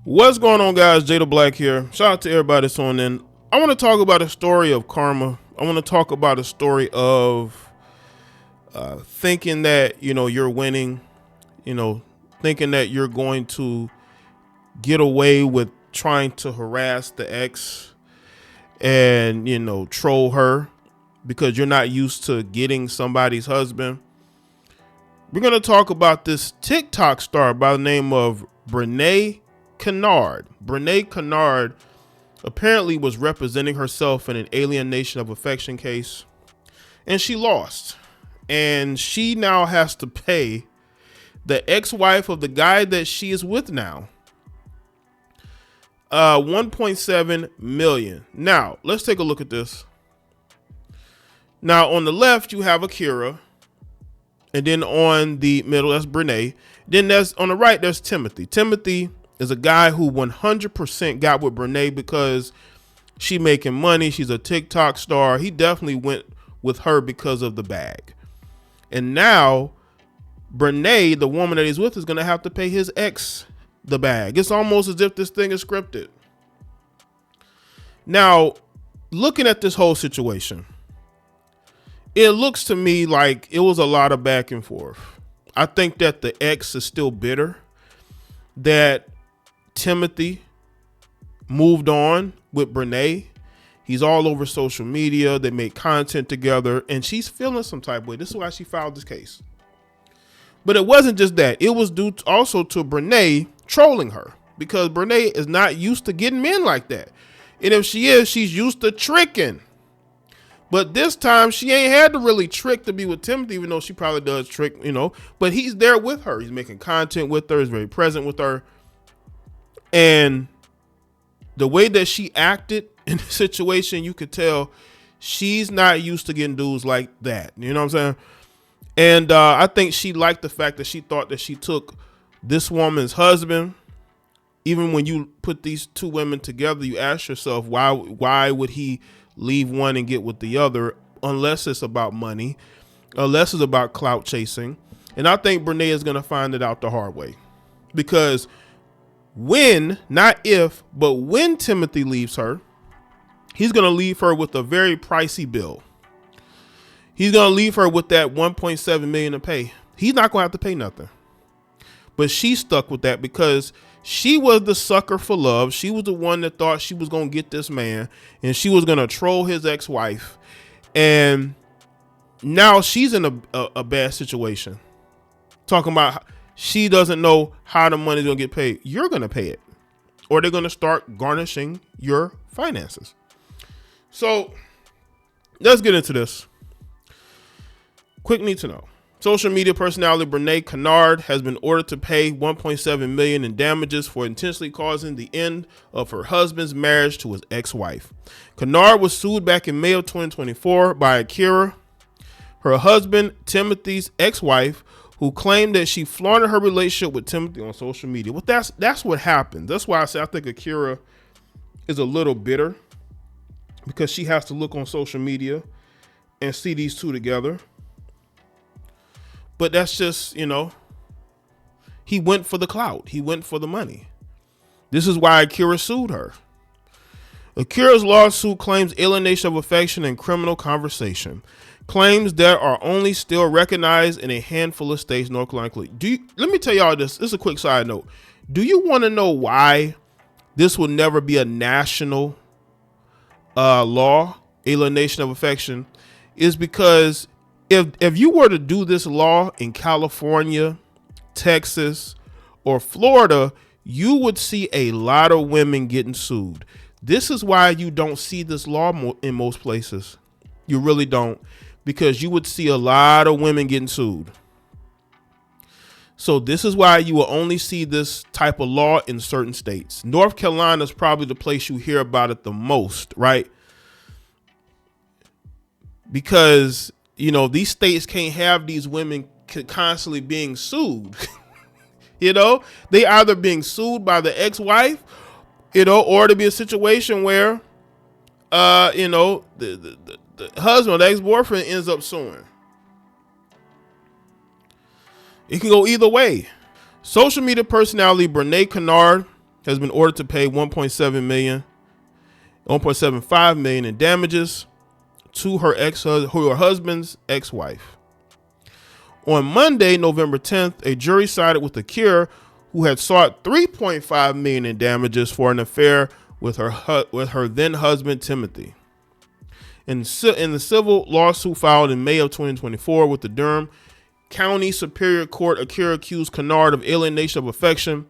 What's going on, guys? Jay the Black here. Shout out to everybody that's on in. I want to talk about a story of karma. I want to talk about a story of thinking that, you're winning, thinking that you're going to get away with trying to harass the ex and, troll her because you're not used to getting somebody's husband. We're going to talk about this TikTok star by the name of Brenay Kennard. Brenay Kennard apparently was representing herself in an alienation of affection case, and she lost. And she now has to pay the ex-wife of the guy that she is with now $1.7 million. Now, let's take a look at this. Now, on the left, you have Akira. And then on the middle, that's Brenay. Then there's on the right, there's Timothy. Timothy is a guy who 100% got with Brenay because she making money. She's a TikTok star. He definitely went with her because of the bag. And now Brenay, the woman that he's with, is going to have to pay his ex the bag. It's almost as if this thing is scripted. Now, looking at this whole situation, it looks to me like it was a lot of back and forth. I think that the ex is still bitter that Timothy moved on with Brenay. He's all over social media. They make content together and she's feeling some type of way. This is why she filed this case. But it wasn't just that. It was due also to Brenay trolling her because Brenay is not used to getting men like that. And if she is, she's used to tricking. But this time she ain't had to really trick to be with Timothy, even though she probably does trick, but he's there with her. He's making content with her. He's very present with her. And the way that she acted in the situation, you could tell she's not used to getting dudes like that. You know what I'm saying? And I think she liked the fact that she thought that she took this woman's husband. Even when you put these two women together, you ask yourself, why would he leave one and get with the other unless it's about money, unless it's about clout chasing? And I think Brenay is going to find it out the hard way because when, not if, but when Timothy leaves her, he's going to leave her with a very pricey bill. He's going to leave her with that $1.7 million to pay. He's not going to have to pay nothing. But she's stuck with that because she was the sucker for love. She was the one that thought she was going to get this man and she was going to troll his ex-wife. And now she's in a bad situation. Talking about she doesn't know how the money's going to get paid. You're going to pay it or they're going to start garnishing your finances. So let's get into this. Quick need to know. Social media personality Brenay Kennard has been ordered to pay $1.7 million in damages for intentionally causing the end of her husband's marriage to his ex-wife. Kennard was sued back in May of 2024 by Akira, her husband Timothy's ex-wife, who claimed that she flaunted her relationship with Timothy on social media. Well, that's what happened. That's why I say I think Akira is a little bitter because she has to look on social media and see these two together. But that's just, he went for the clout. He went for the money. This is why Akira sued her. Akira's lawsuit claims alienation of affection and criminal conversation. Claims that are only still recognized in a handful of states, North Carolina. Let me tell y'all this. This is a quick side note. Do you want to know why this will never be a national law, alienation of affection? Is because if you were to do this law in California, Texas, or Florida, you would see a lot of women getting sued. This is why you don't see this law in most places. You really don't, because you would see a lot of women getting sued. So this is why you will only see this type of law in certain states. North Carolina is probably the place you hear about it the most, right? Because these states can't have these women constantly being sued. They either being sued by the ex-wife, or to be a situation where, the husband, the ex-boyfriend ends up suing. It can go either way. Social media personality Brenay Kennard has been ordered to pay $1.75 million in damages to her husband's ex-wife. On Monday, November 10th, a jury sided with Akira, who had sought $3.5 million in damages for an affair with her then husband Timothy. In the civil lawsuit filed in May of 2024 with the Durham County Superior Court, Akira accused Kennard of alienation of affection,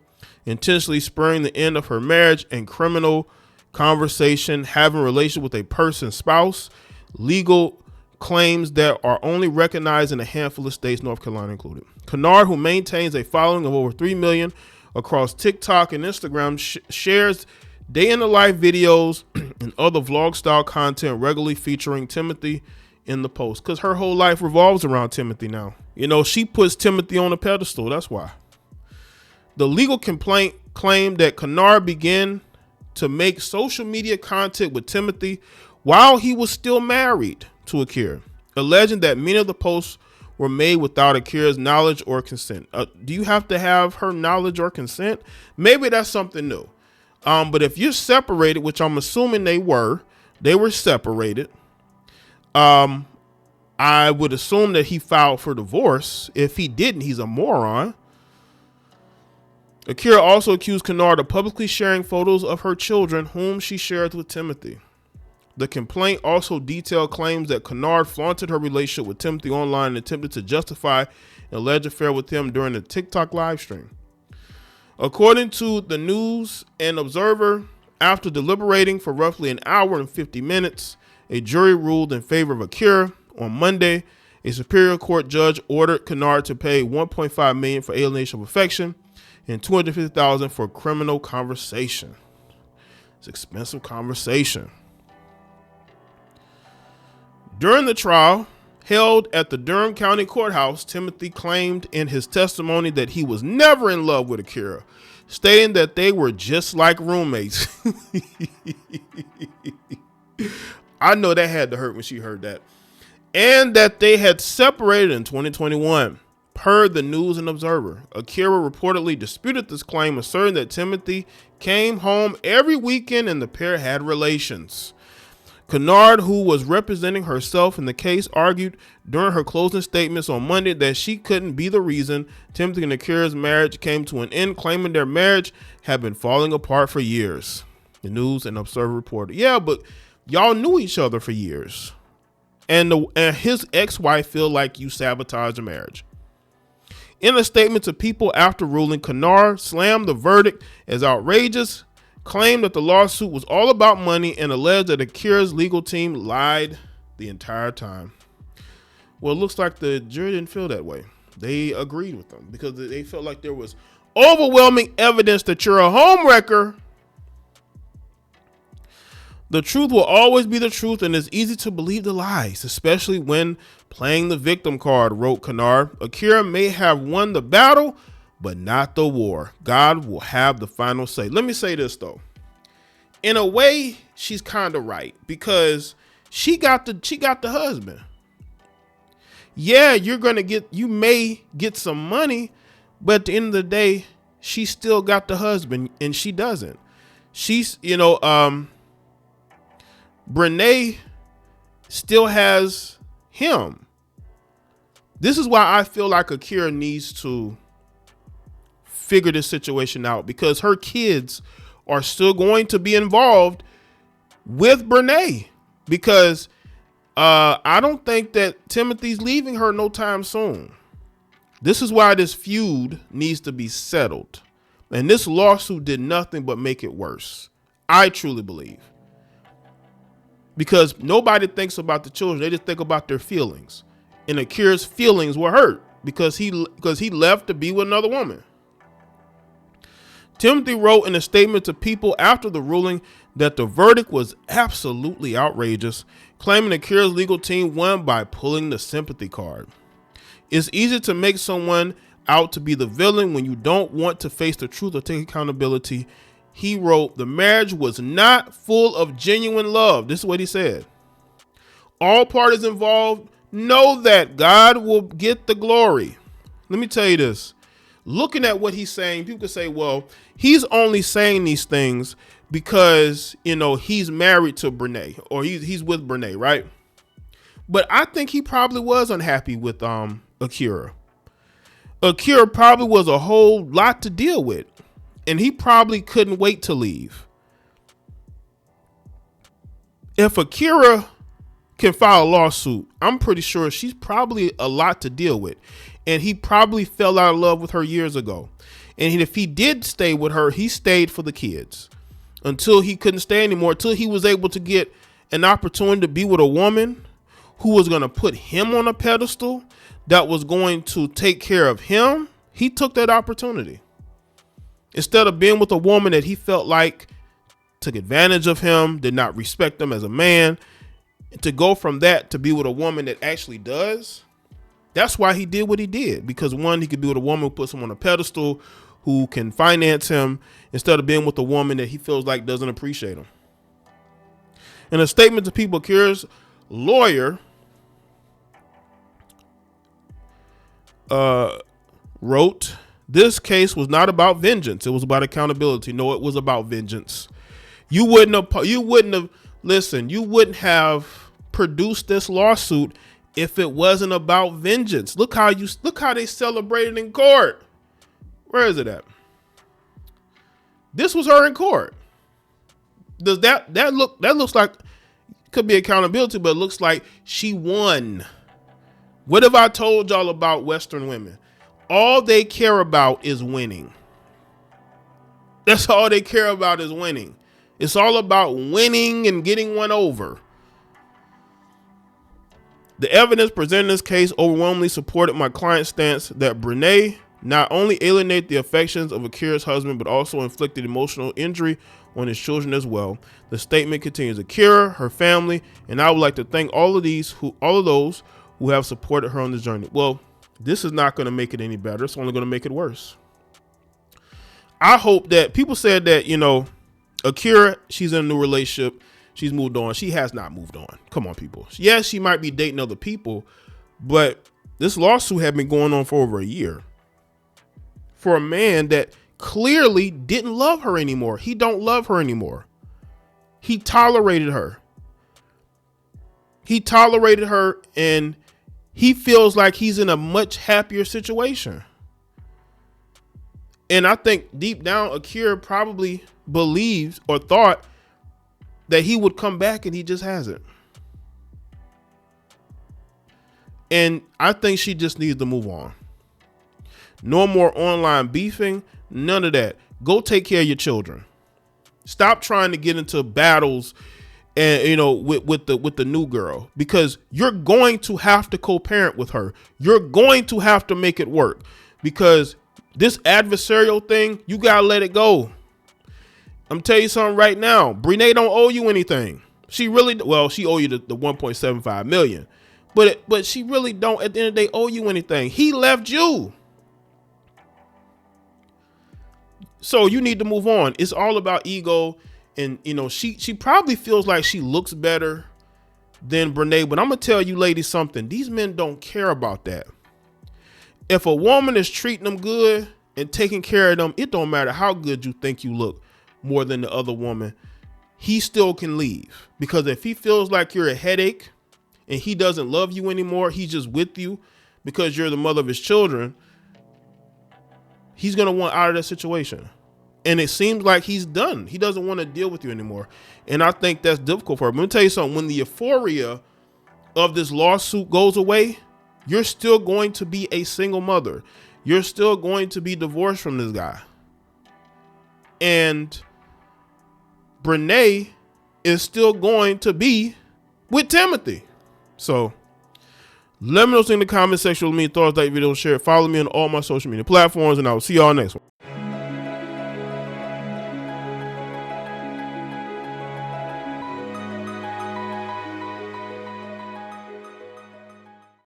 intentionally spurring the end of her marriage, and criminal conversation, having relations with a person's spouse, legal claims that are only recognized in a handful of states, North Carolina included. Kennard, who maintains a following of over 3 million across TikTok and Instagram, shares day-in-the-life videos and other vlog-style content regularly featuring Timothy in the post, because her whole life revolves around Timothy now. You know, she puts Timothy on a pedestal. That's why. The legal complaint claimed that Kennard began to make social media content with Timothy while he was still married to Akira, alleging that many of the posts were made without Akira's knowledge or consent. Do you have to have her knowledge or consent? Maybe that's something new. But if you're separated, which I'm assuming they were separated. I would assume that he filed for divorce. If he didn't, he's a moron. Akira also accused Kennard of publicly sharing photos of her children, whom she shared with Timothy. The complaint also detailed claims that Kennard flaunted her relationship with Timothy online and attempted to justify an alleged affair with him during a TikTok live stream. According to the News and Observer, after deliberating for roughly an hour and 50 minutes, a jury ruled in favor of Akira. On Monday, a Superior Court judge ordered Kennard to pay $1.5 million for alienation of affection and $250,000 for criminal conversation. It's expensive conversation. During the trial held at the Durham County Courthouse, Timothy claimed in his testimony that he was never in love with Akira, stating that they were just like roommates. I know that had to hurt when she heard that. And that they had separated in 2021. Per the News and Observer, Akira reportedly disputed this claim, asserting that Timothy came home every weekend and the pair had relations. Kennard, who was representing herself in the case, argued during her closing statements on Monday that she couldn't be the reason Timothy and Akira's marriage came to an end, claiming their marriage had been falling apart for years. The News and Observer reported, yeah, but y'all knew each other for years. And his ex-wife feel like you sabotaged the marriage. In a statement to People after ruling, Kennard slammed the verdict as outrageous, claimed that the lawsuit was all about money, and alleged that Akira's legal team lied the entire time. Well, it looks like the jury didn't feel that way. They agreed with them because they felt like there was overwhelming evidence that you're a homewrecker. The truth will always be the truth, and it's easy to believe the lies, especially when playing the victim card, wrote Kennard. Akira may have won the battle, but not the war. God will have the final say. Let me say this, though. In a way, she's kind of right, because she got the husband. Yeah, you may get some money, but at the end of the day, she still got the husband, and she doesn't. She's, Brenay still has him. This is why I feel like Akira needs to figure this situation out, because her kids are still going to be involved with Brenay, because I don't think that Timothy's leaving her no time soon. This is why this feud needs to be settled. And this lawsuit did nothing but make it worse. I truly believe. Because nobody thinks about the children. They just think about their feelings. And Akira's feelings were hurt because he left to be with another woman. Timothy wrote in a statement to People after the ruling that the verdict was absolutely outrageous, claiming Akira's legal team won by pulling the sympathy card. It's easy to make someone out to be the villain when you don't want to face the truth or take accountability. He wrote, the marriage was not full of genuine love. This is what he said. All parties involved know that God will get the glory. Let me tell you this. looking at what he's saying, people could say, well, he's only saying these things because, he's married to Brenay, or he's with Brenay, right? But I think he probably was unhappy with Akira. Akira probably was a whole lot to deal with, and he probably couldn't wait to leave. If Akira can file a lawsuit, I'm pretty sure she's probably a lot to deal with. And he probably fell out of love with her years ago. And if he did stay with her, he stayed for the kids until he couldn't stay anymore, until he was able to get an opportunity to be with a woman who was going to put him on a pedestal, that was going to take care of him. He took that opportunity. Instead of being with a woman that he felt like took advantage of him, did not respect him as a man, to go from that to be with a woman that actually does. That's why he did what he did, because one, he could be with a woman who puts him on a pedestal, who can finance him, instead of being with a woman that he feels like doesn't appreciate him. In a statement to people, Akira's lawyer wrote, "This case was not about vengeance. It was about accountability." No, it was about vengeance. You wouldn't have produced this lawsuit if it wasn't about vengeance. Look how they celebrated in court. Where is it at? This was her in court. Does that looks like, could be accountability, but it looks like she won. What have I told y'all about Western women? All they care about is winning. That's all they care about, is winning. It's all about winning and getting one over. The evidence presented in this case overwhelmingly supported my client's stance that Brenay not only alienated the affections of Akira's husband, but also inflicted emotional injury on his children as well. The statement continues, Akira, her family, and I would like to thank all of those who have supported her on this journey. Well, this is not going to make it any better. It's only going to make it worse. I hope that people said that, Akira, she's in a new relationship. She's moved on. She has not moved on. Come on, people. Yes, she might be dating other people, but this lawsuit had been going on for over a year for a man that clearly didn't love her anymore. He don't love her anymore. He tolerated her. And he feels like he's in a much happier situation. And I think deep down, Akira probably believed or thought that he would come back, and he just hasn't. And I think she just needs to move on. No more online beefing, none of that. Go take care of your children. Stop trying to get into battles and with the new girl, because you're going to have to co-parent with her. You're going to have to make it work, because this adversarial thing, you gotta let it go. I'm telling you something right now. Brenay don't owe you anything. She owe you the 1.75 million, but she really don't at the end of the day owe you anything. He left you. So you need to move on. It's all about ego. And, she probably feels like she looks better than Brenay. But I'm going to tell you ladies something. These men don't care about that. If a woman is treating them good and taking care of them, it don't matter how good you think you look more than the other woman. He still can leave. Because if he feels like you're a headache and he doesn't love you anymore, he's just with you because you're the mother of his children, he's going to want out of that situation. And it seems like he's done. He doesn't want to deal with you anymore. And I think that's difficult for him. I'm going to tell you something. When the euphoria of this lawsuit goes away, you're still going to be a single mother. You're still going to be divorced from this guy. And Brenay is still going to be with Timothy. So let me know in the comment section with me thoughts, like video, share it. Follow me on all my social media platforms, and I will see y'all next one.